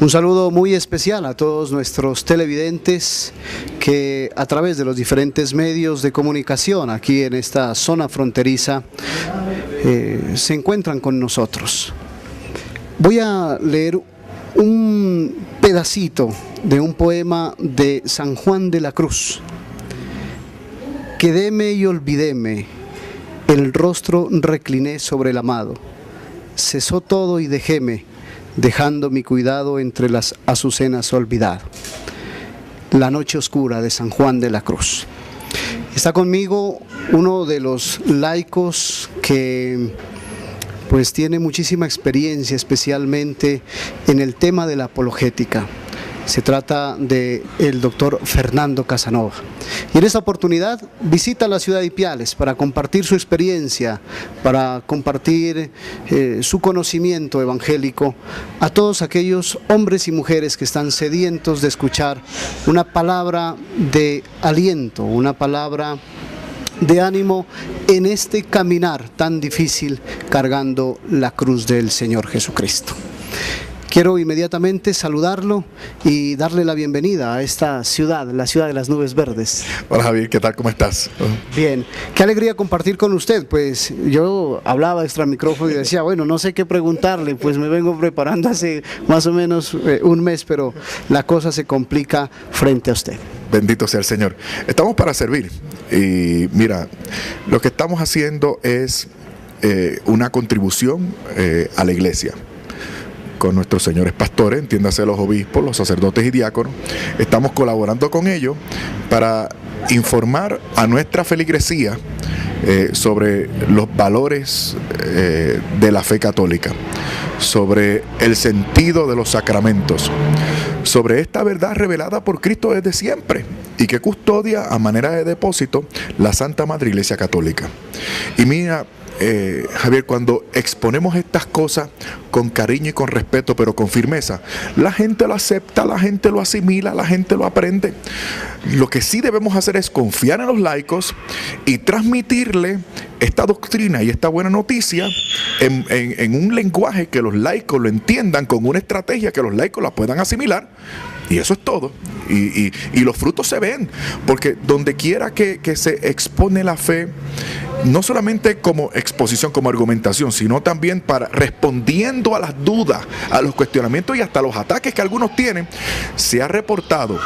Un saludo muy especial a todos nuestros televidentes que a través de los diferentes medios de comunicación aquí en esta zona fronteriza se encuentran con nosotros. Voy a leer un pedacito de un poema de San Juan de la Cruz. Quedéme y olvidéme, el rostro recliné sobre el amado, cesó todo y dejéme, dejando mi cuidado entre las azucenas olvidado. La noche oscura de San Juan de la Cruz. Está conmigo uno de los laicos que pues tiene muchísima experiencia, especialmente en el tema de la apologética. Se trata del doctor Fernando Casanova. Y en esta oportunidad visita la ciudad de Ipiales para compartir su experiencia, para compartir su conocimiento evangélico a todos aquellos hombres y mujeres que están sedientos de escuchar una palabra de aliento, una palabra de ánimo en este caminar tan difícil cargando la cruz del Señor Jesucristo. Quiero inmediatamente saludarlo y darle la bienvenida a esta ciudad, la ciudad de las nubes verdes. Hola Javier, ¿qué tal? ¿Cómo estás? Bien, qué alegría compartir con usted. Pues yo hablaba extra micrófono y decía, bueno, no sé qué preguntarle, pues me vengo preparando hace más o menos un mes, pero la cosa se complica frente a usted. Bendito sea el Señor. Estamos para servir y mira, lo que estamos haciendo es una contribución a la iglesia. Con nuestros señores pastores, entiéndase los obispos, los sacerdotes y diáconos, estamos colaborando con ellos para informar a nuestra feligresía sobre los valores de la fe católica, sobre el sentido de los sacramentos, sobre esta verdad revelada por Cristo desde siempre y que custodia a manera de depósito la Santa Madre Iglesia Católica. Y mira, Javier, cuando exponemos estas cosas con cariño y con respeto, pero con firmeza, la gente lo acepta, la gente lo asimila, la gente lo aprende. Lo que sí debemos hacer es confiar en los laicos y transmitirle esta doctrina y esta buena noticia en un lenguaje que los laicos lo entiendan, con una estrategia que los laicos la puedan asimilar. Y eso es todo. Y los frutos se ven, porque donde quiera que se expone la fe, no solamente como exposición, como argumentación, sino también para respondiendo a las dudas, a los cuestionamientos y hasta los ataques que algunos tienen, se ha reportado,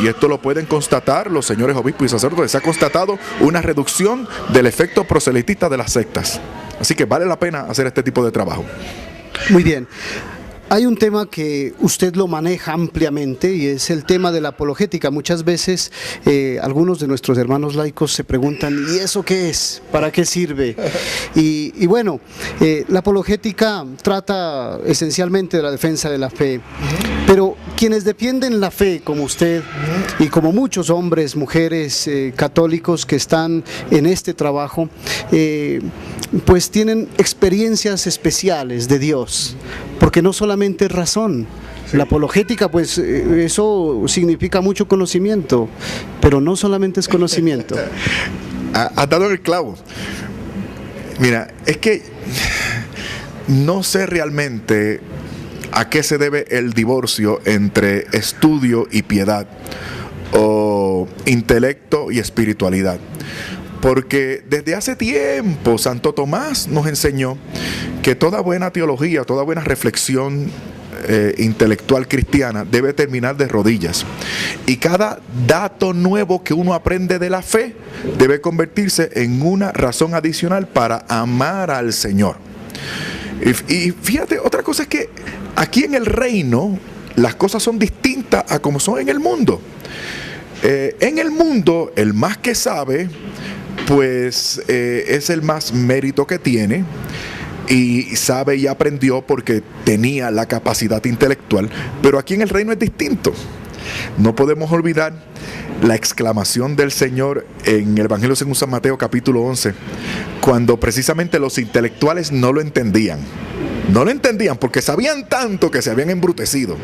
y esto lo pueden constatar los señores obispos y sacerdotes, se ha constatado una reducción del efecto proselitista de las sectas. Así que vale la pena hacer este tipo de trabajo. Muy bien. Hay un tema que usted lo maneja ampliamente y es el tema de la apologética. Muchas veces algunos de nuestros hermanos laicos se preguntan, ¿y eso qué es? ¿Para qué sirve? Y bueno, la apologética trata esencialmente de la defensa de la fe, pero quienes defienden la fe como usted y como muchos hombres, mujeres católicos que están en este trabajo, pues tienen experiencias especiales de Dios, porque no solamente es razón. La apologética, pues eso significa mucho conocimiento, pero no solamente es conocimiento. Has dado el clavo. Mira, es que no sé realmente a qué se debe el divorcio entre estudio y piedad, o intelecto y espiritualidad. Porque desde hace tiempo Santo Tomás nos enseñó que toda buena teología, toda buena reflexión intelectual cristiana debe terminar de rodillas. Y cada dato nuevo que uno aprende de la fe debe convertirse en una razón adicional para amar al Señor. Y fíjate, otra cosa es que aquí en el reino las cosas son distintas a como son en el mundo. En el mundo, el más que sabe, pues es el más mérito que tiene y sabe y aprendió porque tenía la capacidad intelectual, pero aquí en el reino es distinto. No podemos olvidar la exclamación del Señor en el Evangelio según San Mateo capítulo 11, cuando precisamente los intelectuales no lo entendían. No lo entendían porque sabían tanto que se habían embrutecido,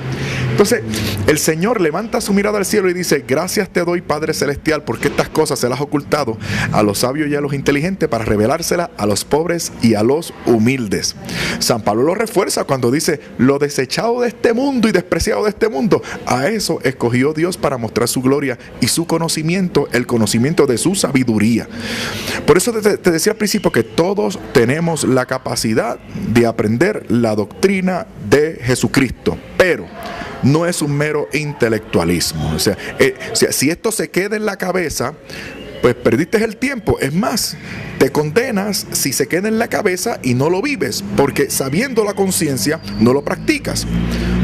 Entonces, el Señor levanta su mirada al cielo y dice: gracias te doy, Padre Celestial, porque estas cosas se las has ocultado a los sabios y a los inteligentes para revelárselas a los pobres y a los humildes. San Pablo lo refuerza cuando dice: lo desechado de este mundo y despreciado de este mundo, a eso escogió Dios para mostrar su gloria y su conocimiento, el conocimiento de su sabiduría. Por eso te decía al principio que todos tenemos la capacidad de aprender la doctrina de Jesucristo, pero no es un mero intelectualismo. O sea, si esto se queda en la cabeza, pues perdiste el tiempo. Es más, te condenas si se queda en la cabeza y no lo vives, porque sabiendo la conciencia no lo practicas.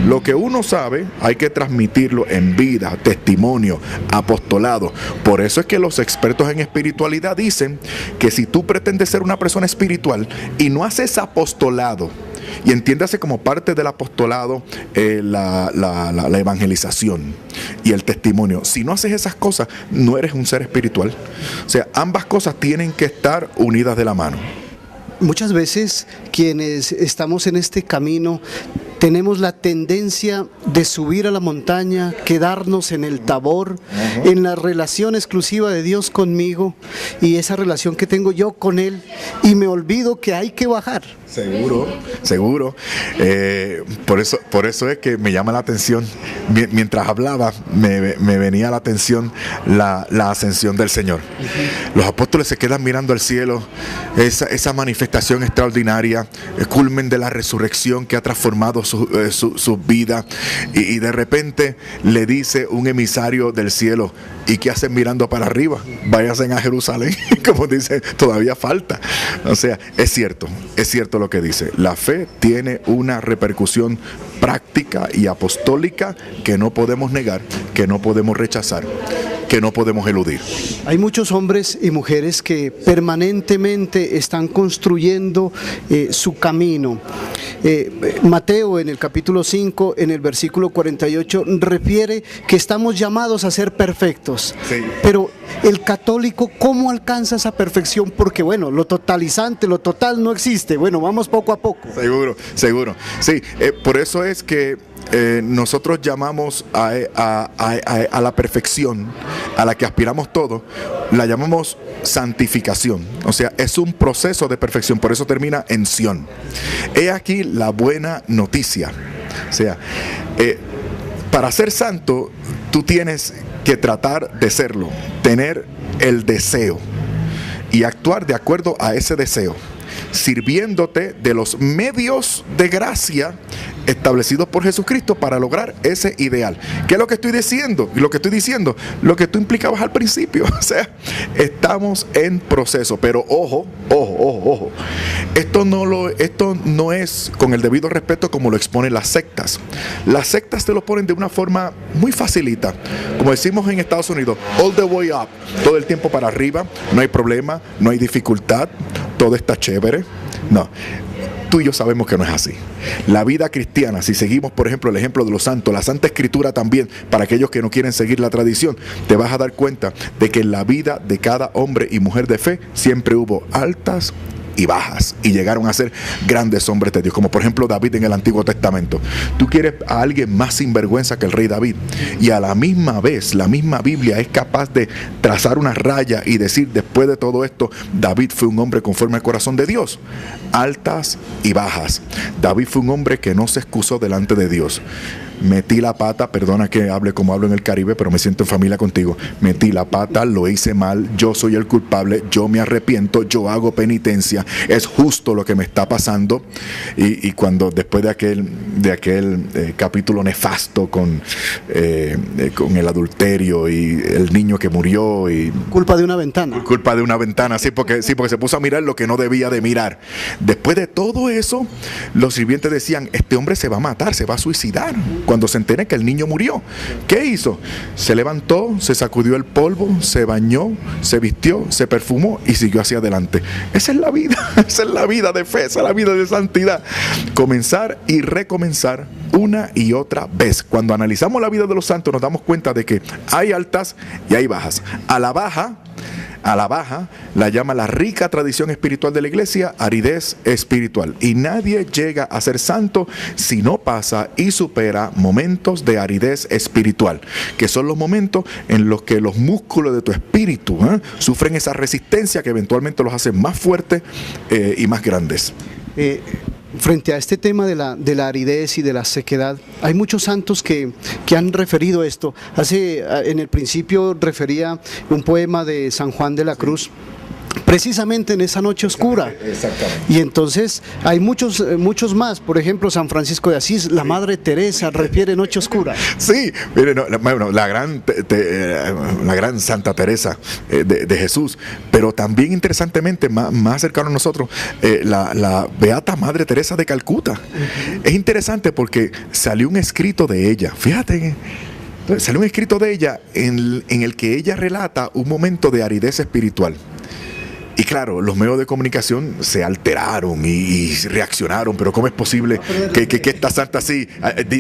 Lo que uno sabe hay que transmitirlo en vida, testimonio, apostolado. Por eso es que los expertos en espiritualidad dicen que si tú pretendes ser una persona espiritual y no haces apostolado, y entiéndase como parte del apostolado la evangelización y el testimonio, si no haces esas cosas, no eres un ser espiritual. O sea, ambas cosas tienen que estar unidas de la mano. Muchas veces quienes estamos en este camino tenemos la tendencia de subir a la montaña, quedarnos en el Tabor, en la relación exclusiva de Dios conmigo y esa relación que tengo yo con Él, y me olvido que hay que bajar. Seguro, seguro. Por eso es que me llama la atención, mientras hablaba, me venía a la atención la ascensión del Señor. Los apóstoles se quedan mirando al cielo, esa manifestación extraordinaria, el culmen de la resurrección que ha transformado su vida, y de repente le dice un emisario del cielo: ¿y qué hacen mirando para arriba? Váyanse a Jerusalén. Como dice, todavía falta. O sea, es cierto lo que dice. La fe tiene una repercusión práctica y apostólica que no podemos negar, que no podemos rechazar, que no podemos eludir. Hay muchos hombres y mujeres que permanentemente están construyendo su camino. Mateo, en el capítulo 5, en el versículo 48, refiere que estamos llamados a ser perfectos. Sí. Pero el católico, ¿cómo alcanza esa perfección? Porque bueno, lo totalizante, lo total no existe. Bueno, vamos poco a poco. Seguro. Sí, por eso es que nosotros llamamos a la perfección, a la que aspiramos todos, la llamamos santificación. O sea, es un proceso de perfección, por eso termina en Sión. He aquí la buena noticia. O sea, para ser santo, tú tienes que tratar de serlo, tener el deseo y actuar de acuerdo a ese deseo, sirviéndote de los medios de gracia establecidos por Jesucristo para lograr ese ideal. ¿Qué es lo que estoy diciendo? Y lo que estoy diciendo, lo que tú implicabas al principio. O sea, estamos en proceso, pero ojo. Esto no es con el debido respeto como lo exponen las sectas. Las sectas te lo ponen de una forma muy facilita. Como decimos en Estados Unidos, all the way up, todo el tiempo para arriba, no hay problema, no hay dificultad, todo está chévere. No, tú y yo sabemos que no es así. La vida cristiana, si seguimos por ejemplo el ejemplo de los santos, la Santa Escritura también, para aquellos que no quieren seguir la tradición, te vas a dar cuenta de que en la vida de cada hombre y mujer de fe siempre hubo altas y bajas, y llegaron a ser grandes hombres de Dios, como por ejemplo David en el Antiguo Testamento. Tú quieres a alguien más sinvergüenza que el rey David, y a la misma vez la misma Biblia es capaz de trazar una raya y decir: después de todo esto, David fue un hombre conforme al corazón de Dios. Altas y bajas. David fue un hombre que no se excusó delante de Dios. Metí la pata, perdona que hable como hablo en el Caribe, pero me siento en familia contigo. Metí la pata, lo hice mal, yo soy el culpable, yo me arrepiento, yo hago penitencia, es justo lo que me está pasando. Y cuando después de aquel capítulo nefasto con el adulterio y el niño que murió y culpa de una ventana, sí, porque se puso a mirar lo que no debía de mirar. Después de todo eso, los sirvientes decían: este hombre se va a matar, se va a suicidar. Cuando se enteró que el niño murió, ¿qué hizo? Se levantó, se sacudió el polvo, se bañó, se vistió, se perfumó y siguió hacia adelante. Esa es la vida, esa es la vida de fe, esa es la vida de santidad. Comenzar y recomenzar una y otra vez. Cuando analizamos la vida de los santos nos damos cuenta de que hay altas y hay bajas. A la baja A la baja la llama la rica tradición espiritual de la iglesia aridez espiritual. Y nadie llega a ser santo si no pasa y supera momentos de aridez espiritual, que son los momentos en los que los músculos de tu espíritu sufren esa resistencia que eventualmente los hace más fuertes y más grandes. Frente a este tema de la aridez y de la sequedad, hay muchos santos que han referido esto. En el principio refería un poema de San Juan de la Cruz, precisamente en esa noche oscura. Exactamente. Y entonces hay muchos más. Por ejemplo, San Francisco de Asís, la Madre Teresa refiere noche oscura. Sí, mire, la gran Santa Teresa de Jesús, pero también interesantemente, más cercano a nosotros, la Beata Madre Teresa de Calcuta. Uh-huh. Es interesante porque salió un escrito de ella, fíjate. Salió un escrito de ella en el que ella relata un momento de aridez espiritual. Y claro, los medios de comunicación se alteraron y reaccionaron, pero ¿cómo es posible que esta santa así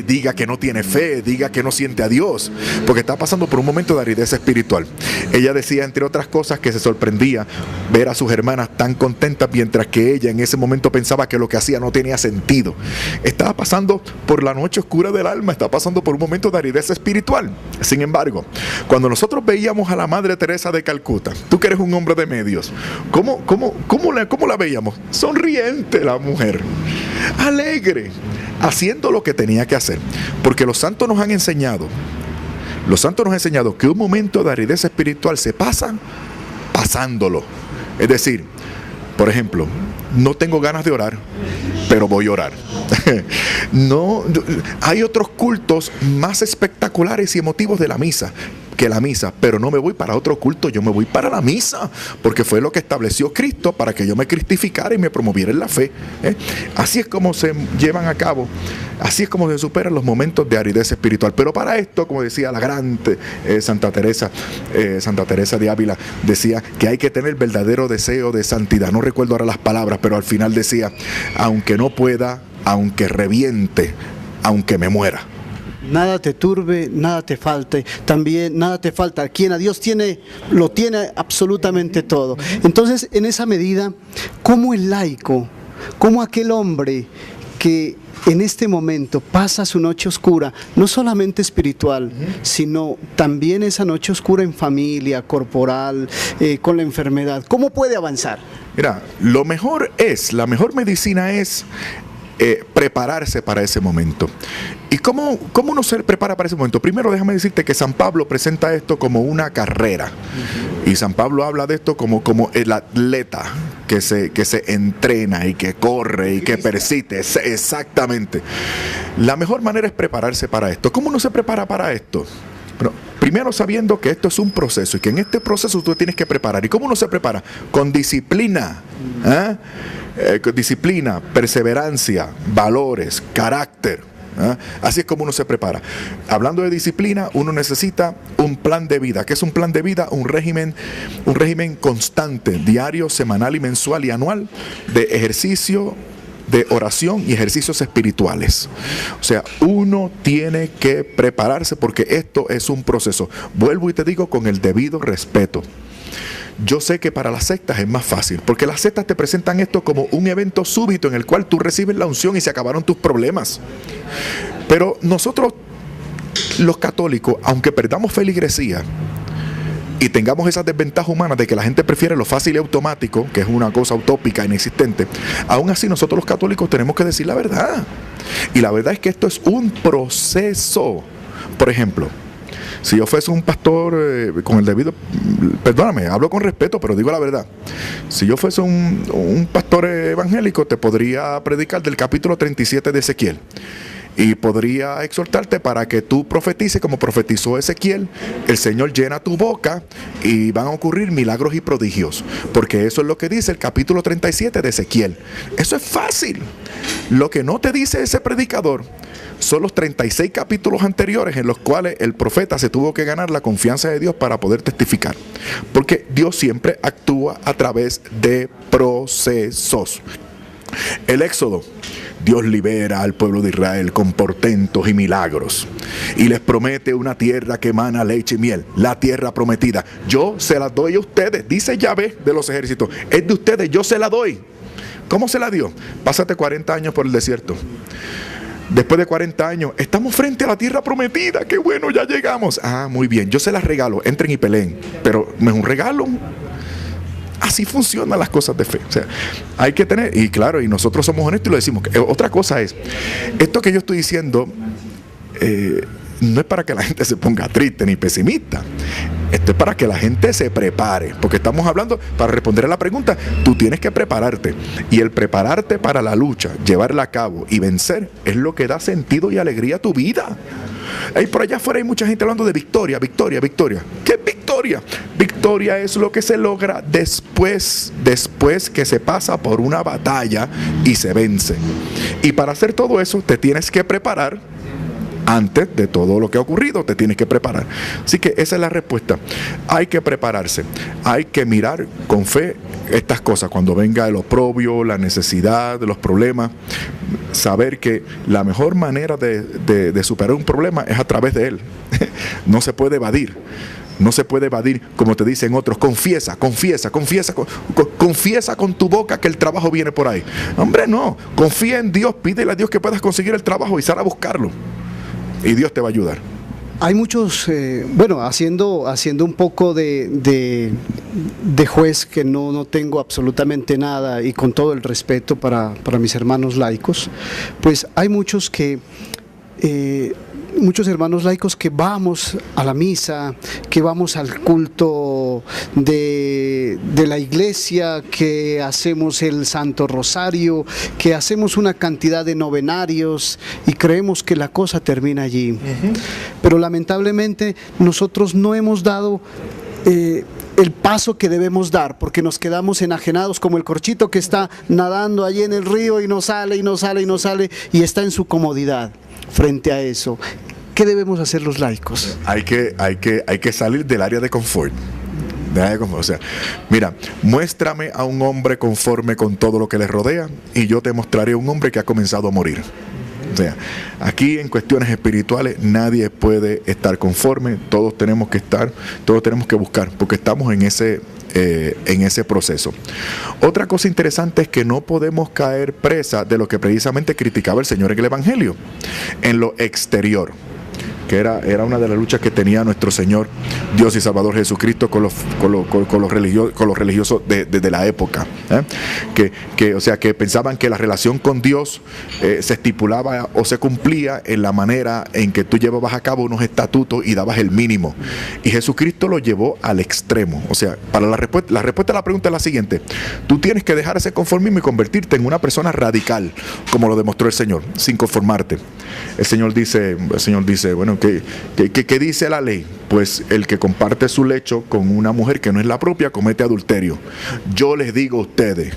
diga que no tiene fe, diga que no siente a Dios? Porque está pasando por un momento de aridez espiritual. Ella decía, entre otras cosas, que se sorprendía ver a sus hermanas tan contentas, mientras que ella en ese momento pensaba que lo que hacía no tenía sentido. Estaba pasando por la noche oscura del alma, estaba pasando por un momento de aridez espiritual. Sin embargo, cuando nosotros veíamos a la Madre Teresa de Calcuta, tú que eres un hombre de medios, ¿Cómo la veíamos? Sonriente la mujer, alegre, haciendo lo que tenía que hacer. Porque los santos nos han enseñado que un momento de aridez espiritual se pasa pasándolo. Es decir, por ejemplo, no tengo ganas de orar, pero voy a orar. No, hay otros cultos más espectaculares y emotivos de la misa que la misa, pero no me voy para otro culto, yo me voy para la misa, porque fue lo que estableció Cristo para que yo me cristificara y me promoviera en la fe. Así es como se llevan a cabo, así es como se superan los momentos de aridez espiritual. Pero para esto, como decía la gran Santa Teresa de Ávila, decía que hay que tener verdadero deseo de santidad. No recuerdo ahora las palabras, pero al final decía, aunque no pueda, aunque reviente, aunque me muera. Nada te turbe, nada te falte, también nada te falta. Quien a Dios tiene, lo tiene absolutamente todo. Entonces, en esa medida, ¿cómo el laico, cómo aquel hombre que en este momento pasa su noche oscura, no solamente espiritual, sino también esa noche oscura en familia, corporal, con la enfermedad, cómo puede avanzar? Mira, la mejor medicina es prepararse para ese momento. ¿Y cómo uno se prepara para ese momento? Primero, déjame decirte que San Pablo presenta esto como una carrera. Y San Pablo habla de esto como el atleta que se entrena y que corre y que persiste. Exactamente. La mejor manera es prepararse para esto. ¿Cómo uno se prepara para esto? Bueno, primero sabiendo que esto es un proceso y que en este proceso tú tienes que preparar. ¿Y cómo uno se prepara? Con disciplina. Disciplina, perseverancia, valores, carácter. Así es como uno se prepara. Hablando de disciplina, uno necesita un plan de vida. ¿Qué es un plan de vida? Un régimen constante, diario, semanal y mensual y anual de ejercicio, de oración y ejercicios espirituales. O sea, uno tiene que prepararse porque esto es un proceso. Vuelvo y te digo con el debido respeto. Yo sé que para las sectas es más fácil, porque las sectas te presentan esto como un evento súbito en el cual tú recibes la unción y se acabaron tus problemas. Pero nosotros, los católicos, aunque perdamos feligresía y tengamos esa desventaja humana de que la gente prefiere lo fácil y automático, que es una cosa utópica, inexistente, aún así nosotros los católicos tenemos que decir la verdad. Y la verdad es que esto es un proceso. Por ejemplo, si yo fuese un pastor con el debido, perdóname, hablo con respeto, pero digo la verdad. Si yo fuese un pastor evangélico, te podría predicar del capítulo 37 de Ezequiel. Y podría exhortarte para que tú profetices como profetizó Ezequiel. El Señor llena tu boca y van a ocurrir milagros y prodigios. Porque eso es lo que dice el capítulo 37 de Ezequiel. Eso es fácil. Lo que no te dice ese predicador son los 36 capítulos anteriores en los cuales el profeta se tuvo que ganar la confianza de Dios para poder testificar. Porque Dios siempre actúa a través de procesos. El Éxodo. Dios libera al pueblo de Israel con portentos y milagros y les promete una tierra que emana leche y miel, la tierra prometida. Yo se la doy a ustedes, dice Yahvé de los ejércitos, es de ustedes, yo se la doy. ¿Cómo se la dio? Pásate 40 años por el desierto. Después de 40 años, estamos frente a la tierra prometida. ¡Qué bueno, ya llegamos! Ah, muy bien, yo se las regalo, entren y peleen. Pero no es un regalo. Así funcionan las cosas de fe. O sea, hay que tener, y claro, y nosotros somos honestos y lo decimos. Otra cosa es, esto que yo estoy diciendo no es para que la gente se ponga triste ni pesimista. Esto es para que la gente se prepare, porque estamos hablando, para responder a la pregunta, tú tienes que prepararte, y el prepararte para la lucha, llevarla a cabo y vencer, es lo que da sentido y alegría a tu vida. Ahí por allá afuera hay mucha gente hablando de victoria, victoria, victoria. ¿Qué es victoria? Victoria es lo que se logra después que se pasa por una batalla y se vence. Y para hacer todo eso te tienes que preparar. Antes de todo lo que ha ocurrido, te tienes que preparar. Así que esa es la respuesta. Hay que prepararse. Hay que mirar con fe estas cosas. Cuando venga el oprobio, la necesidad, los problemas, saber que la mejor manera de superar un problema es a través de él. No se puede evadir. No se puede evadir, como te dicen otros. Confiesa con tu boca que el trabajo viene por ahí. Hombre, no. Confía en Dios. Pídele a Dios que puedas conseguir el trabajo y sal a buscarlo. Y Dios te va a ayudar. Hay muchos, haciendo un poco de juez, que no tengo absolutamente nada, y con todo el respeto para mis hermanos laicos, pues hay muchos hermanos laicos que vamos a la misa, que vamos al culto de la iglesia, que hacemos el Santo Rosario, que hacemos una cantidad de novenarios y creemos que la cosa termina allí. Uh-huh. Pero lamentablemente nosotros no hemos dado el paso que debemos dar, porque nos quedamos enajenados como el corchito que está nadando allí en el río y no sale y no sale y no sale y está en su comodidad. Frente a eso, ¿qué debemos hacer los laicos? Hay que salir del área de confort. O sea, mira, muéstrame a un hombre conforme con todo lo que le rodea y yo te mostraré un hombre que ha comenzado a morir. O sea, aquí en cuestiones espirituales nadie puede estar conforme, todos tenemos que buscar, porque estamos en ese proceso. Otra cosa interesante es que no podemos caer presa de lo que precisamente criticaba el Señor en el Evangelio, en lo exterior, que era una de las luchas que tenía nuestro Señor, Dios y Salvador Jesucristo con los religiosos de la época, que pensaban que la relación con Dios se estipulaba o se cumplía en la manera en que tú llevabas a cabo unos estatutos y dabas el mínimo, y Jesucristo lo llevó al extremo. O sea, para la respuesta a la pregunta es la siguiente: tú tienes que dejar ese conformismo y convertirte en una persona radical, como lo demostró el Señor, sin conformarte. El Señor dice, bueno, ¿qué dice la ley? Pues el que comparte su lecho con una mujer que no es la propia comete adulterio. Yo les digo a ustedes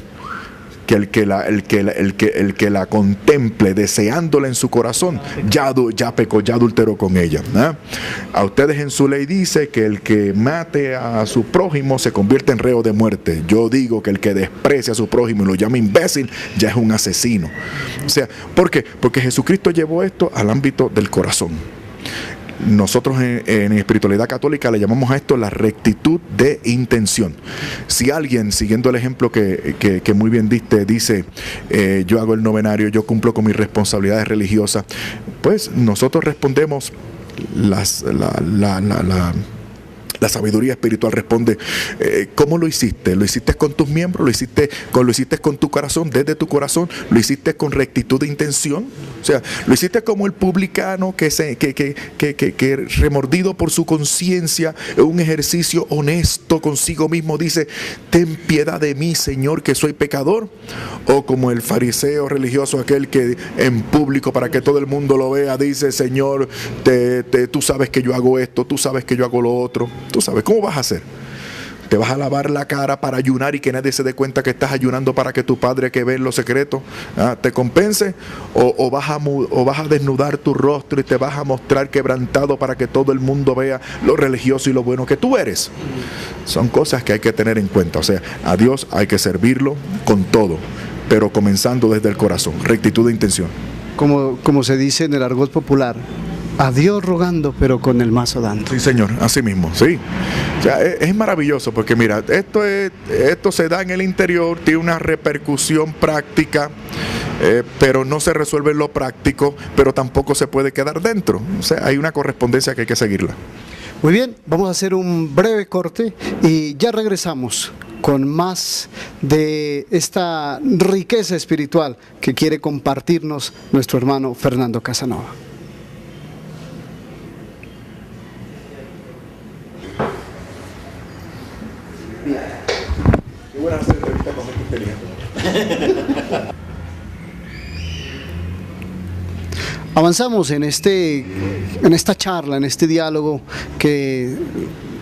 que el que la contemple deseándola en su corazón ya pecó, ya adulteró con ella. A ustedes en su ley dice que el que mate a su prójimo se convierte en reo de muerte. Yo digo que el que desprecia a su prójimo y lo llama imbécil ya es un asesino. O sea, ¿por qué? Porque Jesucristo llevó esto al ámbito del corazón. Nosotros en espiritualidad católica le llamamos a esto la rectitud de intención. Si alguien, siguiendo el ejemplo que muy bien diste, dice yo hago el novenario, yo cumplo con mis responsabilidades religiosas, pues nosotros respondemos, la sabiduría espiritual responde, ¿cómo lo hiciste? ¿Lo hiciste con tus miembros? ¿Lo hiciste con tu corazón, desde tu corazón? ¿Lo hiciste con rectitud de intención? O sea, ¿lo hiciste como el publicano que remordido por su conciencia, en un ejercicio honesto consigo mismo, dice, ten piedad de mí, Señor, que soy pecador? ¿O como el fariseo religioso, aquel que en público, para que todo el mundo lo vea, dice, Señor, tú sabes que yo hago esto, tú sabes que yo hago lo otro? Tú sabes, ¿cómo vas a hacer? ¿Te vas a lavar la cara para ayunar y que nadie se dé cuenta que estás ayunando para que tu Padre que ve en lo secreto te compense? ¿O vas a desnudar tu rostro y te vas a mostrar quebrantado para que todo el mundo vea lo religioso y lo bueno que tú eres? Son cosas que hay que tener en cuenta. O sea, a Dios hay que servirlo con todo. pero comenzando desde el corazón, rectitud de intención. Como se dice en el argot popular, a Dios rogando, pero con el mazo dando. Sí, señor, así mismo, sí. O sea, es maravilloso porque mira, esto se da en el interior, tiene una repercusión práctica, pero no se resuelve en lo práctico, pero tampoco se puede quedar dentro. O sea, hay una correspondencia que hay que seguirla. Muy bien, vamos a hacer un breve corte y ya regresamos con más de esta riqueza espiritual que quiere compartirnos nuestro hermano Fernando Casanova. Qué buena hacer entrevista con gente inteligente. Avanzamos en esta charla, en este diálogo que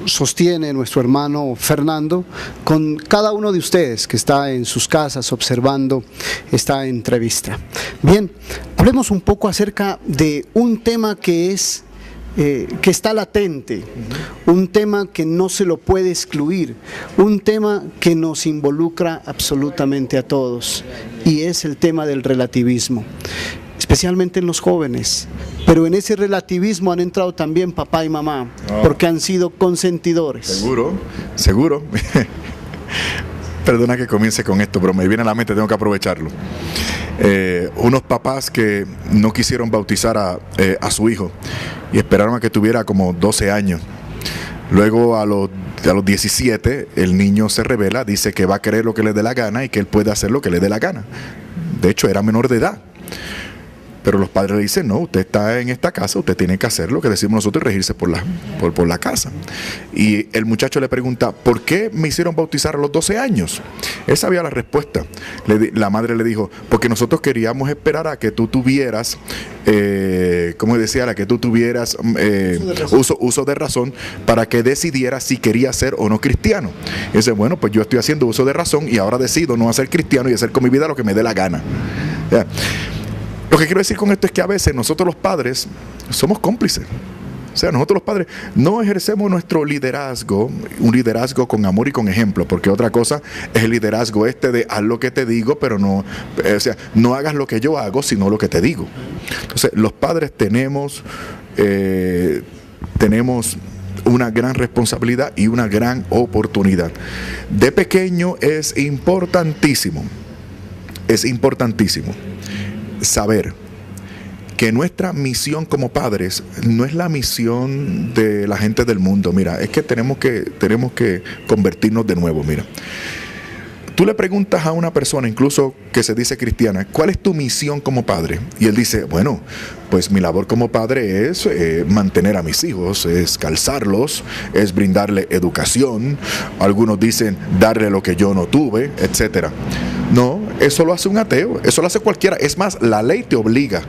sostiene nuestro hermano Fernando con cada uno de ustedes que está en sus casas observando esta entrevista. Bien, hablemos un poco acerca de un tema que está latente, un tema que no se lo puede excluir, un tema que nos involucra absolutamente a todos, y es el tema del relativismo, especialmente en los jóvenes. Pero en ese relativismo han entrado también papá y mamá, porque han sido consentidores. Seguro. Perdona que comience con esto, pero me viene a la mente, tengo que aprovecharlo. Unos papás que no quisieron bautizar a su hijo y esperaron a que tuviera como 12 años. Luego a los 17 el niño se revela, dice que va a querer lo que le dé la gana y que él puede hacer lo que le dé la gana. De hecho era menor de edad. Pero los padres le dicen, no, usted está en esta casa, usted tiene que hacer lo que decimos nosotros y regirse por la casa. Y el muchacho le pregunta, ¿por qué me hicieron bautizar a los 12 años? Él sabía la respuesta. La madre le dijo, porque nosotros queríamos esperar a que tú tuvieras, como decía, a que tú tuvieras uso de razón para que decidieras si querías ser o no cristiano. Y dice, bueno, pues yo estoy haciendo uso de razón y ahora decido no hacer cristiano y hacer con mi vida lo que me dé la gana. ¿Ya? Lo que quiero decir con esto es que a veces nosotros los padres somos cómplices. O sea, nosotros los padres no ejercemos nuestro liderazgo, un liderazgo con amor y con ejemplo, porque otra cosa es el liderazgo de haz lo que te digo, pero no, o sea, no hagas lo que yo hago, sino lo que te digo. Entonces, los padres tenemos una gran responsabilidad y una gran oportunidad. De pequeño es importantísimo saber que nuestra misión como padres no es la misión de la gente del mundo. Mira, es que tenemos que convertirnos de nuevo. Mira, tú le preguntas a una persona, incluso que se dice cristiana, ¿cuál es tu misión como padre? Y él dice, bueno, pues mi labor como padre es mantener a mis hijos, es calzarlos, es brindarle educación. Algunos dicen darle lo que yo no tuve, etcétera. No, eso lo hace un ateo, eso lo hace cualquiera. Es más, la ley te obliga.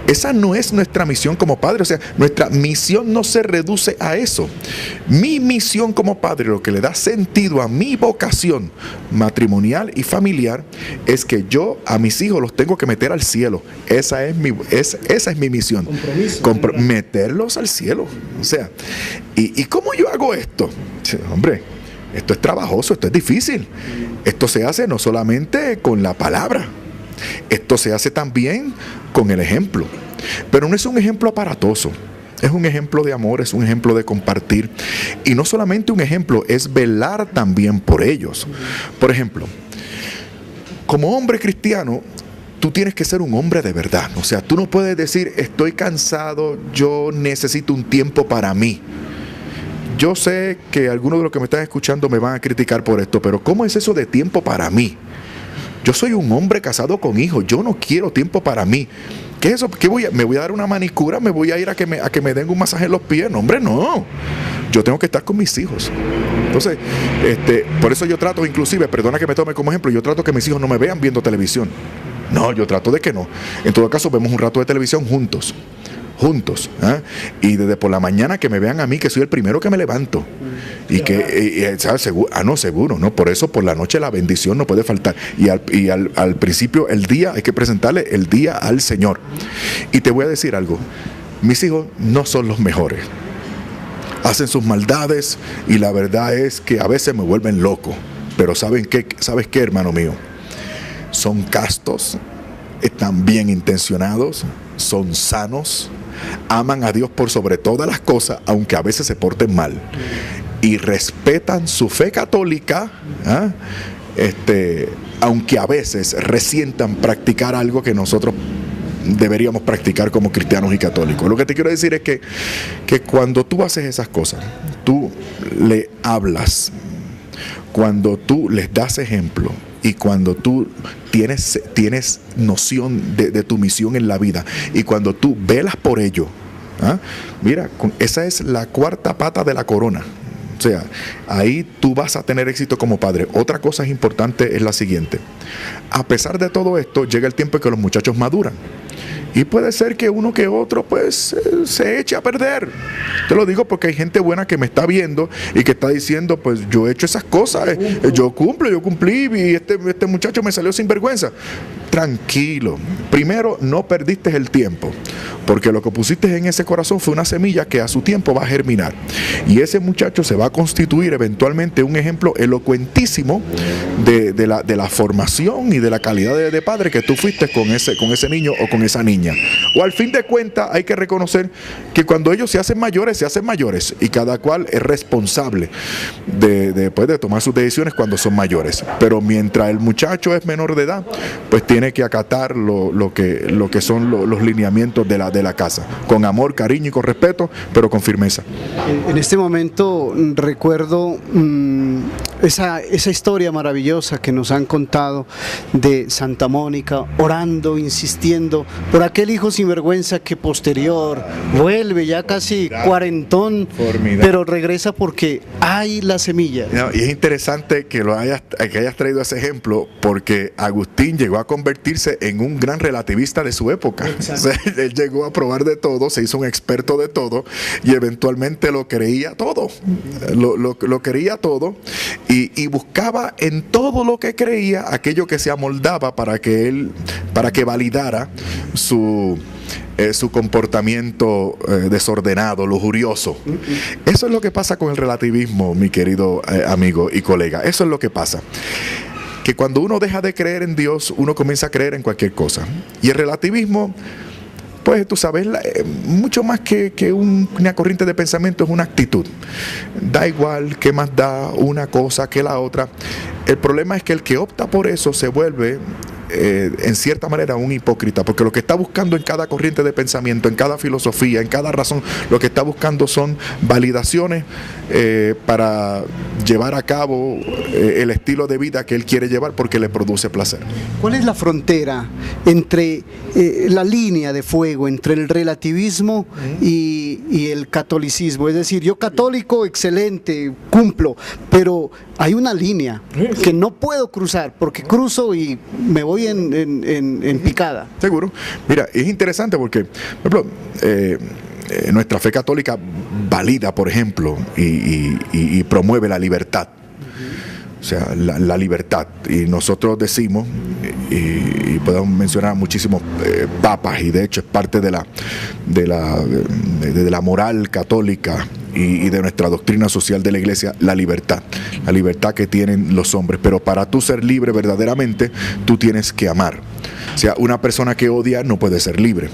Esa no es nuestra misión como padre. O sea, nuestra misión no se reduce a eso. Mi misión como padre, lo que le da sentido a mi vocación matrimonial y familiar, es que yo a mis hijos los tengo que meter al cielo. Esa es mi misión. Meterlos al cielo. O sea, ¿y cómo yo hago esto? Hombre, esto es trabajoso, esto es difícil. Esto se hace no solamente con la palabra, esto se hace también con el ejemplo. Pero no es un ejemplo aparatoso, es un ejemplo de amor, es un ejemplo de compartir. Y no solamente un ejemplo, es velar también por ellos. Por ejemplo, como hombre cristiano, tú tienes que ser un hombre de verdad. O sea, tú no puedes decir, estoy cansado, yo necesito un tiempo para mí. Yo sé que algunos de los que me están escuchando me van a criticar por esto, pero ¿cómo es eso de tiempo para mí? Yo soy un hombre casado con hijos, yo no quiero tiempo para mí. ¿Qué es eso? ¿Me voy a dar una manicura? ¿Me voy a ir a que me den un masaje en los pies? No, hombre, no. Yo tengo que estar con mis hijos. Entonces, por eso yo trato, inclusive, perdona que me tome como ejemplo, yo trato que mis hijos no me vean viendo televisión. No, yo trato de que no. En todo caso, vemos un rato de televisión juntos. ¿Eh? Y desde por la mañana que me vean a mí, que soy el primero que me levanto. Y que, ¿sabes? Seguro, ¿no? Por eso por la noche la bendición no puede faltar. Y al principio el día, hay que presentarle el día al Señor. Y te voy a decir algo, mis hijos no son los mejores. Hacen sus maldades y la verdad es que a veces me vuelven loco. Pero ¿sabes qué, hermano mío? son castos, están bien intencionados, son sanos, aman a Dios por sobre todas las cosas, aunque a veces se porten mal, y respetan su fe católica, aunque a veces resientan practicar algo que nosotros deberíamos practicar como cristianos y católicos. Lo que te quiero decir es que cuando tú haces esas cosas, tú le hablas, cuando tú les das ejemplo y cuando tú tienes noción de tu misión en la vida y cuando tú velas por ello, mira, esa es la cuarta pata de la corona. O sea, ahí tú vas a tener éxito como padre. Otra cosa importante es la siguiente: a pesar de todo esto, llega el tiempo en que los muchachos maduran. Y puede ser que uno que otro pues se eche a perder. Te lo digo porque hay gente buena que me está viendo y que está diciendo, pues yo he hecho esas cosas, yo cumplí y este muchacho me salió sin vergüenza. Tranquilo. Primero, no perdiste el tiempo, porque lo que pusiste en ese corazón fue una semilla que a su tiempo va a germinar. Y ese muchacho se va a constituir eventualmente un ejemplo elocuentísimo de la formación y de la calidad de padre que tú fuiste con ese niño o con esa niña. O al fin de cuentas hay que reconocer que cuando ellos se hacen mayores y cada cual es responsable de tomar sus decisiones cuando son mayores. Pero mientras el muchacho es menor de edad, pues tiene que acatar lo que son los lineamientos de la casa, con amor, cariño y con respeto, pero con firmeza. En este momento recuerdo esa historia maravillosa que nos han contado de Santa Mónica orando, insistiendo por aquel hijo sinvergüenza que posterior vuelve ya casi cuarentón, pero regresa porque hay la semilla. No, y es interesante que hayas traído ese ejemplo, porque Agustín llegó a convertirse en un gran relativista de su época. O sea, él llegó a probar de todo, se hizo un experto de todo y eventualmente lo creía todo. Lo creía todo y buscaba en todo lo que creía aquello que se amoldaba para que validara su comportamiento desordenado, lujurioso. Eso es lo que pasa con el relativismo, mi querido amigo y colega. Eso es lo que pasa. Que cuando uno deja de creer en Dios, uno comienza a creer en cualquier cosa. Y el relativismo, pues tú sabes, mucho más que una corriente de pensamiento, es una actitud. Da igual qué más da una cosa que la otra. El problema es que el que opta por eso se vuelve en cierta manera un hipócrita, porque lo que está buscando en cada corriente de pensamiento, en cada filosofía, en cada razón, lo que está buscando son validaciones para llevar a cabo el estilo de vida que él quiere llevar porque le produce placer. ¿Cuál es la frontera entre la línea de fuego entre el relativismo y el catolicismo? Es decir, yo católico, excelente, cumplo, pero hay una línea que no puedo cruzar, porque cruzo y me voy en picada. Seguro. Mira, es interesante porque, por ejemplo, nuestra fe católica valida, por ejemplo, y promueve la libertad. O sea, la libertad. Y nosotros decimos, y podemos mencionar muchísimos papas, y de hecho es parte de la moral católica y de nuestra doctrina social de la iglesia, la libertad que tienen los hombres. Pero para tú ser libre verdaderamente, tú tienes que amar. O sea, una persona que odia no puede ser libre,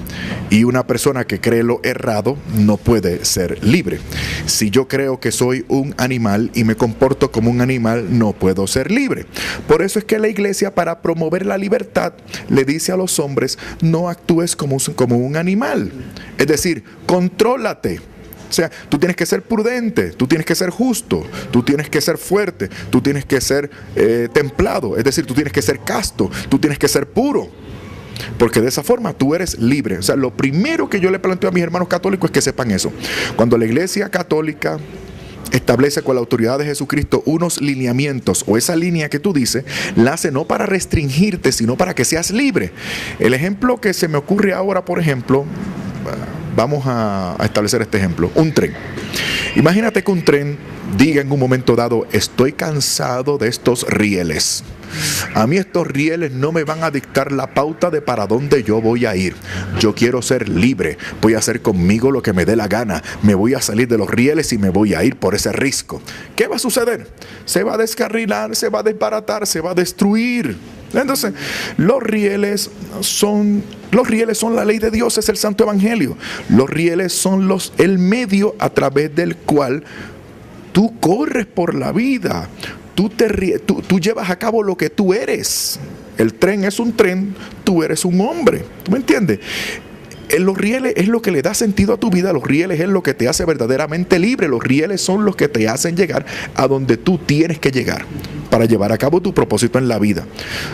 y una persona que cree lo errado no puede ser libre. Si yo creo que soy un animal y me comporto como un animal, no puedo ser libre. Por eso es que la iglesia, para promover la libertad, le dice a los hombres: no actúes como un animal. Es decir, contrólate. O sea, tú tienes que ser prudente, tú tienes que ser justo, tú tienes que ser fuerte, tú tienes que ser templado, es decir, tú tienes que ser casto, tú tienes que ser puro, porque de esa forma tú eres libre. O sea, lo primero que yo le planteo a mis hermanos católicos es que sepan eso. Cuando la iglesia católica establece con la autoridad de Jesucristo unos lineamientos, o esa línea que tú dices, la hace no para restringirte, sino para que seas libre. El ejemplo que se me ocurre ahora, por ejemplo, vamos a establecer este ejemplo: un tren. Imagínate que un tren diga en un momento dado: estoy cansado de estos rieles. A mí estos rieles no me van a dictar la pauta de para dónde yo voy a ir. Yo quiero ser libre, voy a hacer conmigo lo que me dé la gana. Me voy a salir de los rieles y me voy a ir por ese risco. ¿Qué va a suceder? Se va a descarrilar, se va a desbaratar, se va a destruir. Entonces, los rieles son la ley de Dios, es el Santo Evangelio. Los rieles son el medio a través del cual tú corres por la vida. Tú llevas a cabo lo que tú eres. El tren es un tren, tú eres un hombre. ¿Tú me entiendes? Los rieles es lo que le da sentido a tu vida. Los rieles es lo que te hace verdaderamente libre. Los rieles son los que te hacen llegar a donde tú tienes que llegar para llevar a cabo tu propósito en la vida.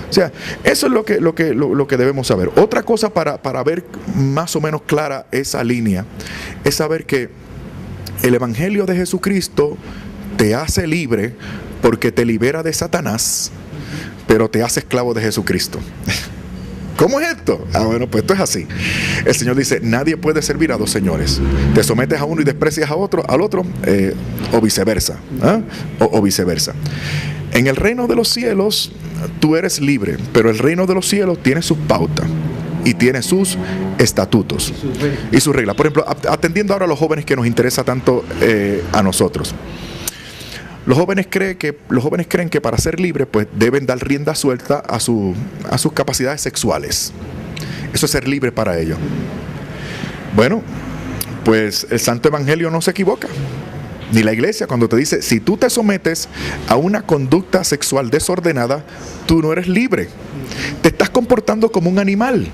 O sea, eso es lo que debemos saber. Otra cosa para ver más o menos clara esa línea es saber que el Evangelio de Jesucristo te hace libre porque te libera de Satanás, pero te hace esclavo de Jesucristo. ¿Cómo es esto? Bueno, pues esto es así. El Señor dice, nadie puede servir a dos señores. Te sometes a uno y desprecias al otro, o viceversa. O viceversa. En el reino de los cielos, tú eres libre, pero el reino de los cielos tiene sus pautas y tiene sus estatutos y sus reglas. Por ejemplo, atendiendo ahora a los jóvenes que nos interesa tanto a nosotros. Los jóvenes creen que para ser libres pues deben dar rienda suelta a sus capacidades sexuales. Eso es ser libre para ellos. Bueno, pues el Santo Evangelio no se equivoca. Ni la iglesia cuando te dice, si tú te sometes a una conducta sexual desordenada, tú no eres libre. Te estás comportando como un animal.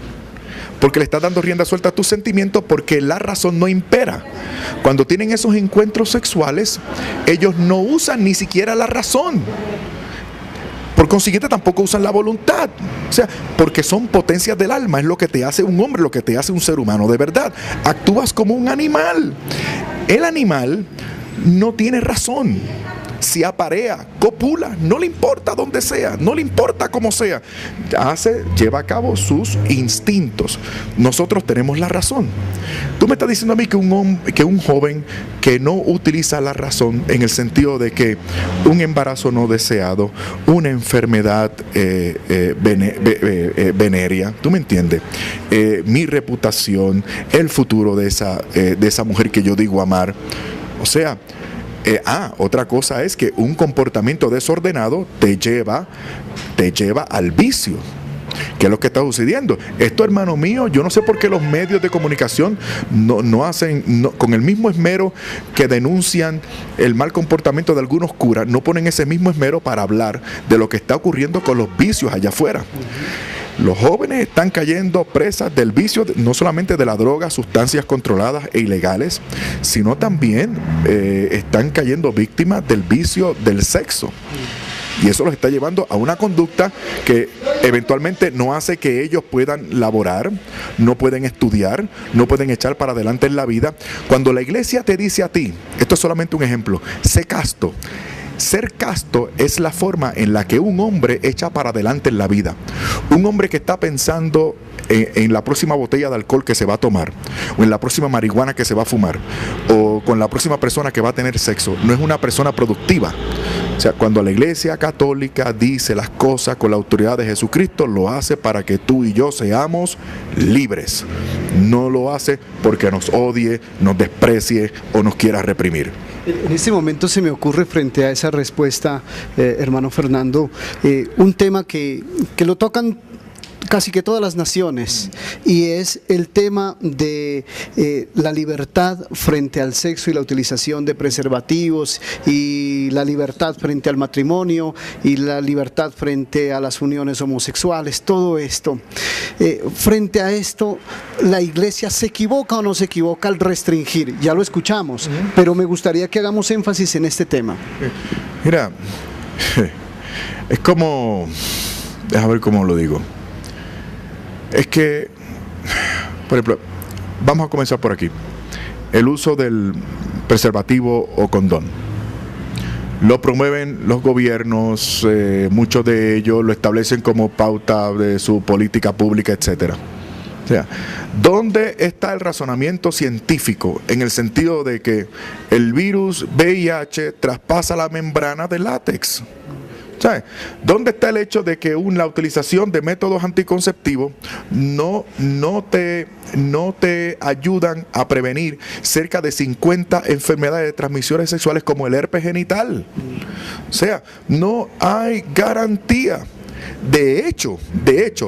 Porque le estás dando rienda suelta a tus sentimientos porque la razón no impera. Cuando tienen esos encuentros sexuales, ellos no usan ni siquiera la razón. Por consiguiente tampoco usan la voluntad. O sea, porque son potencias del alma. Es lo que te hace un hombre, lo que te hace un ser humano de verdad. Actúas como un animal. El animal no tiene razón. Se aparea, copula, no le importa dónde sea, no le importa cómo sea, lleva a cabo sus instintos. Nosotros tenemos la razón. Tú me estás diciendo a mí que un joven que no utiliza la razón en el sentido de que un embarazo no deseado, una enfermedad venérea, ¿tú me entiendes? Mi reputación, el futuro de esa mujer que yo digo amar, o sea, otra cosa es que un comportamiento desordenado te lleva al vicio. ¿Qué es lo que está sucediendo? Esto, hermano mío, yo no sé por qué los medios de comunicación no hacen, con el mismo esmero que denuncian el mal comportamiento de algunos curas, no ponen ese mismo esmero para hablar de lo que está ocurriendo con los vicios allá afuera. Los jóvenes están cayendo presas del vicio, no solamente de la droga, sustancias controladas e ilegales, sino también están cayendo víctimas del vicio del sexo. Y eso los está llevando a una conducta que eventualmente no hace que ellos puedan laborar, no pueden estudiar, no pueden echar para adelante en la vida. Cuando la iglesia te dice a ti, esto es solamente un ejemplo, sé casto. Ser casto es la forma en la que un hombre echa para adelante en la vida. Un hombre que está pensando en la próxima botella de alcohol que se va a tomar, o en la próxima marihuana que se va a fumar, o con la próxima persona que va a tener sexo, no es una persona productiva. O sea, cuando la iglesia católica dice las cosas con la autoridad de Jesucristo, lo hace para que tú y yo seamos libres. No lo hace porque nos odie, nos desprecie o nos quiera reprimir. En este momento se me ocurre frente a esa respuesta, hermano Fernando, un tema que lo tocan casi que todas las naciones, y es el tema de la libertad frente al sexo y la utilización de preservativos, y la libertad frente al matrimonio, y la libertad frente a las uniones homosexuales, todo esto. Frente a esto, ¿la iglesia se equivoca o no se equivoca al restringir? Ya lo escuchamos, pero me gustaría que hagamos énfasis en este tema. Mira, es como, déjame ver cómo lo digo. Es que, por ejemplo, vamos a comenzar por aquí. El uso del preservativo o condón. Lo promueven los gobiernos, muchos de ellos lo establecen como pauta de su política pública, etcétera. O sea, ¿dónde está el razonamiento científico en el sentido de que el virus VIH traspasa la membrana del látex? ¿Sabes? ¿Dónde está el hecho de que la utilización de métodos anticonceptivos no te ayudan a prevenir cerca de 50 enfermedades de transmisiones sexuales como el herpes genital? O sea, no hay garantía. De hecho,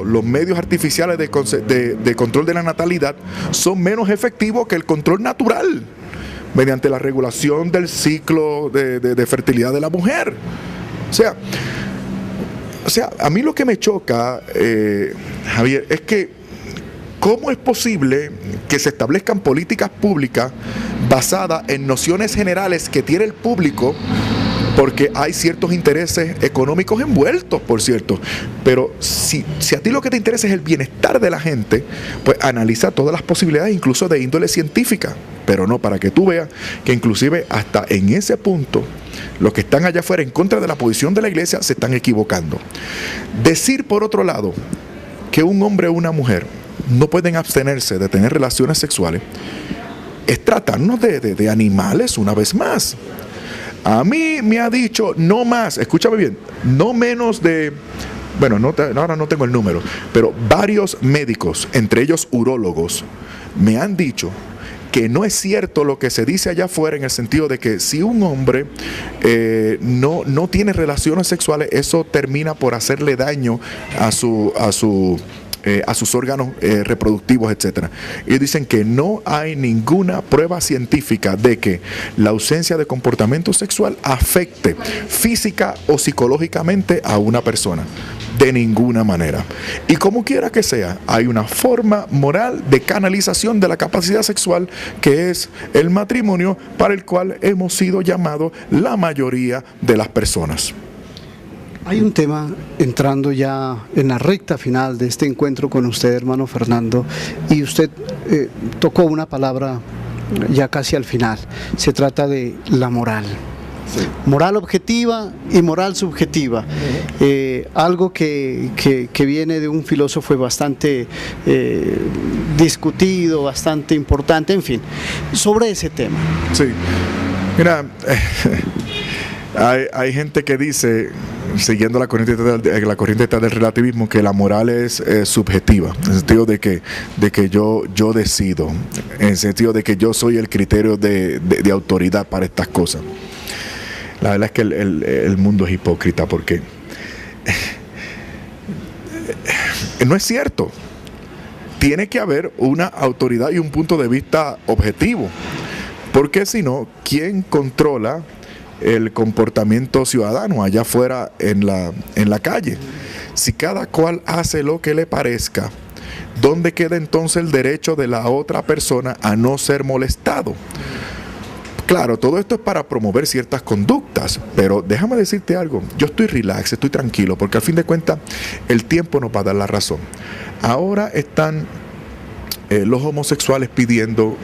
los medios artificiales de control de la natalidad son menos efectivos que el control natural, mediante la regulación del ciclo de fertilidad de la mujer. O sea, a mí lo que me choca, Javier, es que ¿cómo es posible que se establezcan políticas públicas basadas en nociones generales que tiene el público? Porque hay ciertos intereses económicos envueltos, por cierto. Pero si a ti lo que te interesa es el bienestar de la gente, pues analiza todas las posibilidades, incluso de índole científica. Pero no, para que tú veas que inclusive hasta en ese punto, los que están allá afuera en contra de la posición de la iglesia se están equivocando. Decir, por otro lado, que un hombre o una mujer no pueden abstenerse de tener relaciones sexuales es tratarnos de animales una vez más. A mí me ha dicho no más, escúchame bien, no menos de, bueno, ahora no tengo el número, pero varios médicos, entre ellos urólogos, me han dicho que no es cierto lo que se dice allá afuera, en el sentido de que si un hombre no tiene relaciones sexuales, eso termina por hacerle daño a sus órganos reproductivos, etcétera. Y dicen que no hay ninguna prueba científica de que la ausencia de comportamiento sexual afecte física o psicológicamente a una persona. De ninguna manera. Y como quiera que sea, hay una forma moral de canalización de la capacidad sexual, que es el matrimonio, para el cual hemos sido llamados la mayoría de las personas. Hay un tema, entrando ya en la recta final de este encuentro con usted, hermano Fernando, y usted tocó una palabra ya casi al final. Se trata de la moral. Sí. Moral objetiva y moral subjetiva. Algo que viene de un filósofo bastante discutido, bastante importante, en fin, sobre ese tema. Sí, mira, hay gente que dice, siguiendo la corriente del relativismo, que la moral es subjetiva, en el sentido de que yo decido, en el sentido de que yo soy el criterio de autoridad para estas cosas. La verdad es que el mundo es hipócrita, porque no es cierto. Tiene que haber una autoridad y un punto de vista objetivo, porque si no, ¿quién controla el comportamiento ciudadano allá afuera en la calle? Si cada cual hace lo que le parezca, ¿dónde queda entonces el derecho de la otra persona a no ser molestado? Claro, todo esto es para promover ciertas conductas, pero déjame decirte algo, yo estoy relax, estoy tranquilo, porque al fin de cuentas el tiempo nos va a dar la razón. Ahora están los homosexuales pidiendo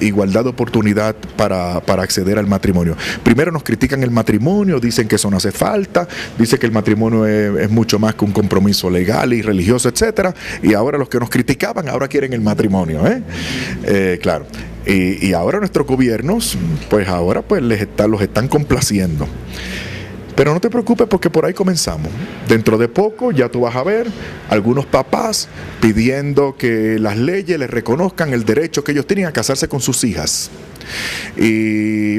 igualdad de oportunidad para acceder al matrimonio. Primero nos critican el matrimonio, dicen que eso no hace falta, dicen que el matrimonio es mucho más que un compromiso legal y religioso, etcétera, y ahora los que nos criticaban ahora quieren el matrimonio, claro. Y ahora nuestros gobiernos, pues ahora pues los están complaciendo. Pero no te preocupes, porque por ahí comenzamos. Dentro de poco ya tú vas a ver algunos papás pidiendo que las leyes les reconozcan el derecho que ellos tienen a casarse con sus hijas. Y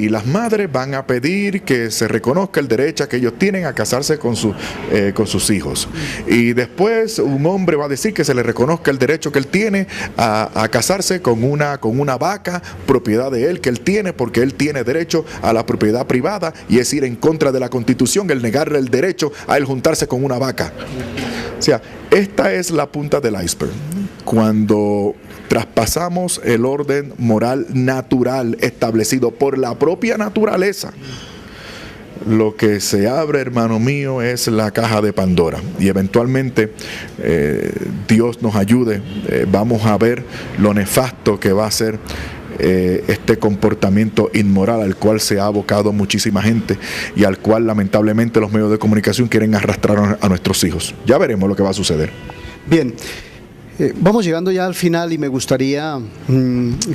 las madres van a pedir que se reconozca el derecho que ellos tienen a casarse con sus hijos. Y después un hombre va a decir que se le reconozca el derecho que él tiene a casarse con una vaca, propiedad de él, que él tiene, porque él tiene derecho a la propiedad privada, y es ir en contra de la Constitución el negarle el derecho a él juntarse con una vaca. O sea, esta es la punta del iceberg. Cuando traspasamos el orden moral natural establecido por la propia naturaleza, lo que se abre, hermano mío, es la caja de Pandora. Y eventualmente, Dios nos ayude, vamos a ver lo nefasto que va a ser este comportamiento inmoral al cual se ha abocado muchísima gente, y al cual lamentablemente los medios de comunicación quieren arrastrar a nuestros hijos. Ya veremos lo que va a suceder. Bien. Vamos llegando ya al final, y me gustaría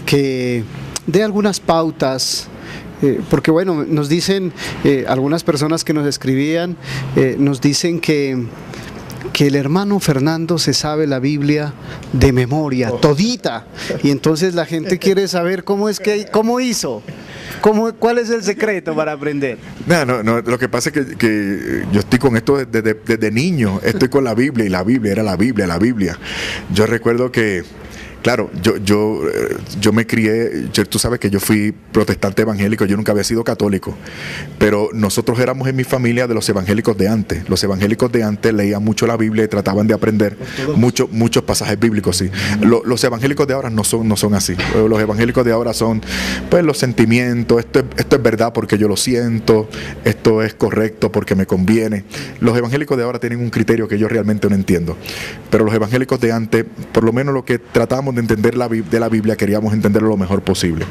que dé algunas pautas, porque bueno, nos dicen algunas personas que nos escribían, nos dicen que que el hermano Fernando se sabe la Biblia de memoria, todita. Y entonces la gente quiere saber cómo hizo. ¿Cuál es el secreto para aprender? No, lo que pasa es que yo estoy con esto desde niño, estoy con la Biblia, y la Biblia era la Biblia. Yo recuerdo que, claro, yo me crié, tú sabes que yo fui protestante evangélico, yo nunca había sido católico, pero nosotros éramos en mi familia de los evangélicos de antes. Los evangélicos de antes leían mucho la Biblia y trataban de aprender muchos pasajes bíblicos, sí. Los evangélicos de ahora no son así. Los evangélicos de ahora son, pues, los sentimientos, esto es verdad porque yo lo siento, esto es correcto porque me conviene. Los evangélicos de ahora tienen un criterio que yo realmente no entiendo, pero los evangélicos de antes, por lo menos lo que tratamos de entender de la Biblia, queríamos entenderlo lo mejor posible.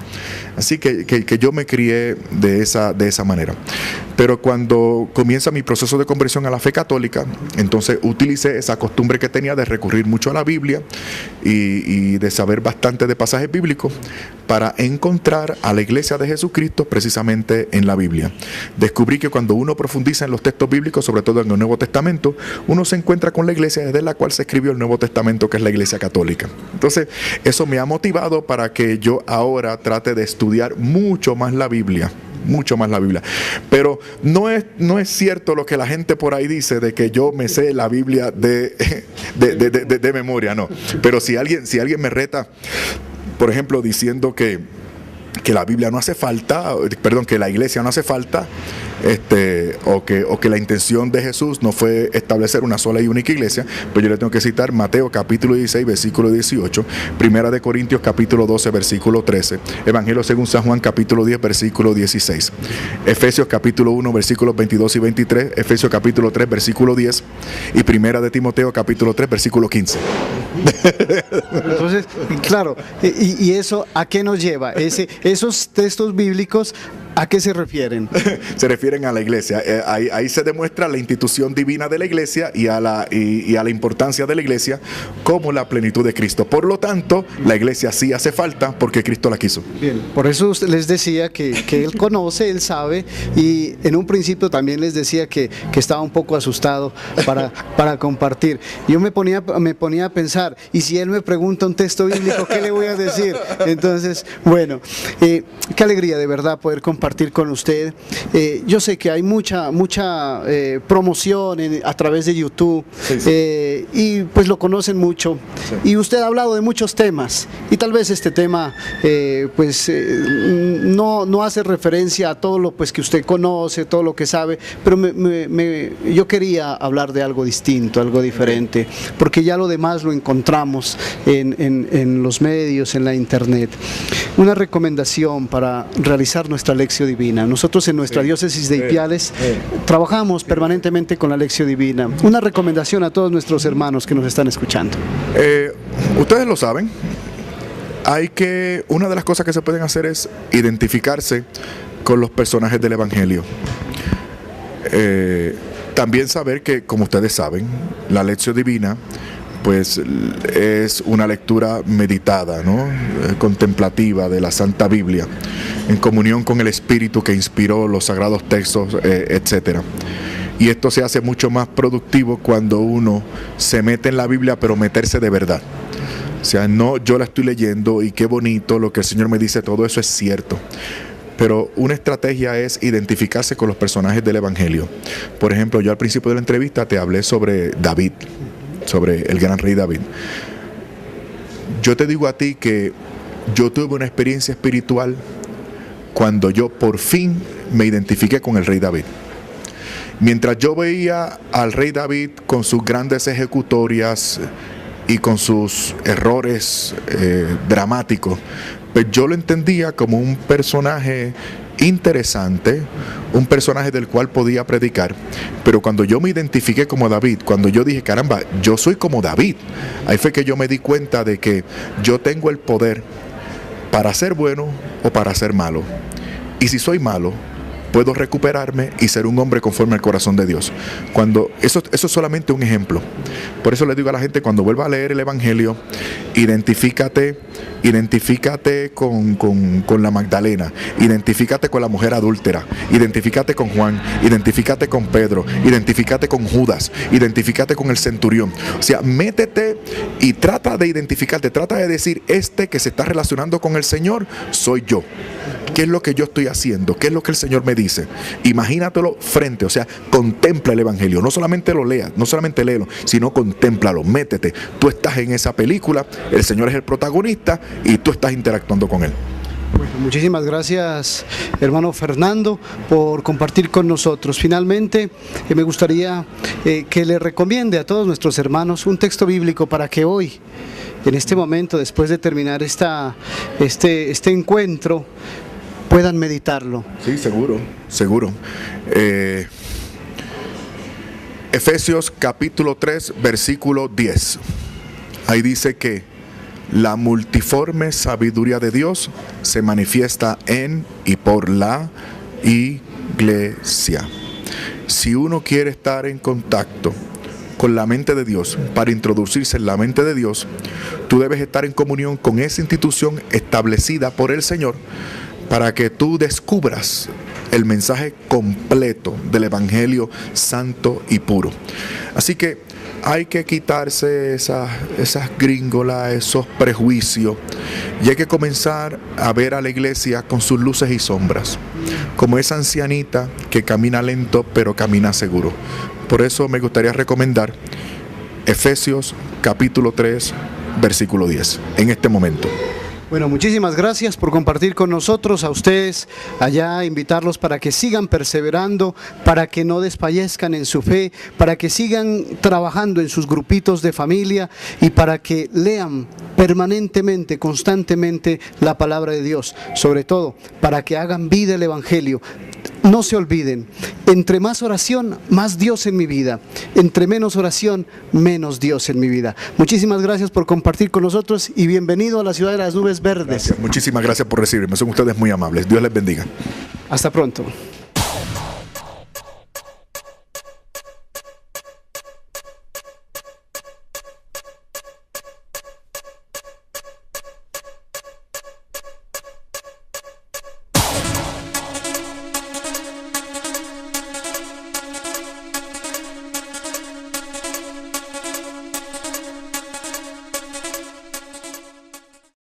Así que yo me crié de esa manera. Pero cuando comienza mi proceso de conversión a la fe católica, entonces utilicé esa costumbre que tenía de recurrir mucho a la Biblia y de saber bastante de pasajes bíblicos para encontrar a la iglesia de Jesucristo precisamente en la Biblia. Descubrí que cuando uno profundiza en los textos bíblicos, sobre todo en el Nuevo Testamento, uno se encuentra con la iglesia desde la cual se escribió el Nuevo Testamento, que es la iglesia católica. Entonces, eso me ha motivado para que yo ahora trate de estudiar mucho más la Biblia. Pero no es cierto lo que la gente por ahí dice de que yo me sé la Biblia de memoria, no. Pero si alguien me reta, por ejemplo, diciendo que la Biblia no hace falta, perdón, que la iglesia no hace falta, o que la intención de Jesús no fue establecer una sola y única iglesia, pues yo le tengo que citar Mateo capítulo 16, versículo 18, Primera de Corintios capítulo 12, versículo 13, Evangelio según San Juan capítulo 10, versículo 16, Efesios capítulo 1, versículos 22 y 23, Efesios capítulo 3, versículo 10, y Primera de Timoteo capítulo 3, versículo 15. Entonces, claro, y eso ¿a qué nos lleva? Esos textos bíblicos, ¿a qué se refieren? Se refieren a la iglesia. Ahí se demuestra la institución divina de la iglesia y a la importancia de la iglesia como la plenitud de Cristo. Por lo tanto, la iglesia sí hace falta porque Cristo la quiso. Bien, por eso les decía que Él conoce, Él sabe, y en un principio también les decía que estaba un poco asustado para compartir. Yo me ponía a pensar, y si Él me pregunta un texto bíblico, ¿qué le voy a decir? Entonces, bueno, qué alegría de verdad poder compartir con usted. Yo sé que hay mucha promoción a través de YouTube, sí. Y pues lo conocen mucho, sí. Y usted ha hablado de muchos temas, y tal vez este tema no hace referencia a todo lo pues que usted conoce, todo lo que sabe, pero yo quería hablar de algo distinto, algo diferente, porque ya lo demás lo encontramos en los medios, en la internet. Una recomendación para realizar nuestra Lección Divina. Nosotros en nuestra diócesis de Ipiales trabajamos permanentemente con la Lección Divina. Una recomendación a todos nuestros hermanos que nos están escuchando. Ustedes lo saben, una de las cosas que se pueden hacer es identificarse con los personajes del Evangelio. También saber que, como ustedes saben, la Lección Divina pues es una lectura meditada, ¿no? Contemplativa de la Santa Biblia, en comunión con el Espíritu que inspiró los sagrados textos, etcétera. Y esto se hace mucho más productivo cuando uno se mete en la Biblia, pero meterse de verdad. O sea, no yo la estoy leyendo y qué bonito lo que el Señor me dice, todo eso es cierto. Pero una estrategia es identificarse con los personajes del Evangelio. Por ejemplo, yo al principio de la entrevista te hablé sobre David, sobre el gran rey David. Yo te digo a ti que yo tuve una experiencia espiritual cuando yo por fin me identifiqué con el rey David. Mientras yo veía al rey David con sus grandes ejecutorias y con sus errores dramáticos, pues yo lo entendía como un personaje interesante, un personaje del cual podía predicar. Pero cuando yo me identifiqué como David, cuando yo dije, caramba, yo soy como David, ahí fue que yo me di cuenta de que yo tengo el poder para ser bueno o para ser malo. Y si soy malo, puedo recuperarme y ser un hombre conforme al corazón de Dios. Cuando eso es solamente un ejemplo. Por eso le digo a la gente, cuando vuelva a leer el Evangelio, identifícate con la Magdalena, identifícate con la mujer adúltera, identifícate con Juan, identifícate con Pedro, identifícate con Judas, identifícate con el centurión. O sea, métete y trata de identificarte, trata de decir, este que se está relacionando con el Señor soy yo. ¿Qué es lo que yo estoy haciendo? ¿Qué es lo que el Señor me dice? Imagínatelo frente, o sea, contempla el Evangelio. No solamente lo leas, no solamente léelo, sino contémplalo, métete. Tú estás en esa película, el Señor es el protagonista y tú estás interactuando con Él. Bueno, muchísimas gracias, hermano Fernando, por compartir con nosotros. Finalmente, me gustaría que le recomiende a todos nuestros hermanos un texto bíblico para que hoy, en este momento, después de terminar este encuentro, puedan meditarlo. Sí, seguro. Efesios capítulo 3, versículo 10. Ahí dice que la multiforme sabiduría de Dios se manifiesta en y por la iglesia. Si uno quiere estar en contacto con la mente de Dios, para introducirse en la mente de Dios, tú debes estar en comunión con esa institución establecida por el Señor, para que tú descubras el mensaje completo del Evangelio santo y puro. Así que hay que quitarse esas gringolas, esos prejuicios, y hay que comenzar a ver a la iglesia con sus luces y sombras, como esa ancianita que camina lento pero camina seguro. Por eso me gustaría recomendar Efesios capítulo 3, versículo 10, en este momento. Bueno, muchísimas gracias por compartir con nosotros. A ustedes allá, invitarlos para que sigan perseverando, para que no desfallezcan en su fe, para que sigan trabajando en sus grupitos de familia y para que lean permanentemente, constantemente la palabra de Dios. Sobre todo, para que hagan vida el Evangelio. No se olviden, entre más oración, más Dios en mi vida. Entre menos oración, menos Dios en mi vida. Muchísimas gracias por compartir con nosotros y bienvenido a la ciudad de las nubes verdes. Gracias. Muchísimas gracias por recibirme. Son ustedes muy amables. Dios les bendiga. Hasta pronto.